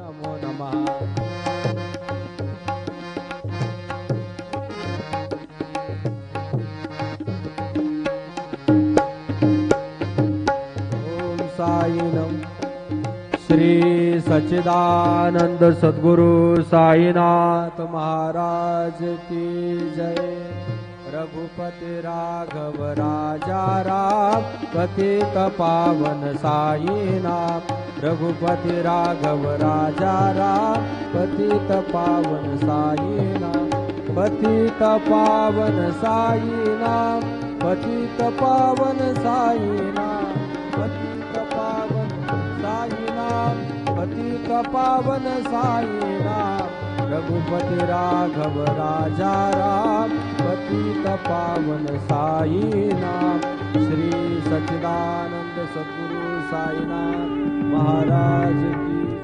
नमो नमः। ओम साईनं श्री सच्चिदानंद सद्गुरु साईनाथ महाराज की जय। रघुपति राघव राजा राम पतित पावन साईनाथ। रघुपति राघव राजा राम पतित पावन साईनाथ। पतित पावन साईनाथ, पतित पावन साईनाथ, पतित पावन साईनाथ, पतित पावन साईनाथ। रघुपति राघव राजा राम पतित पावन साईनाथ। श्री सच्चिदानंद सद्गुरु साईनाथ महाराज की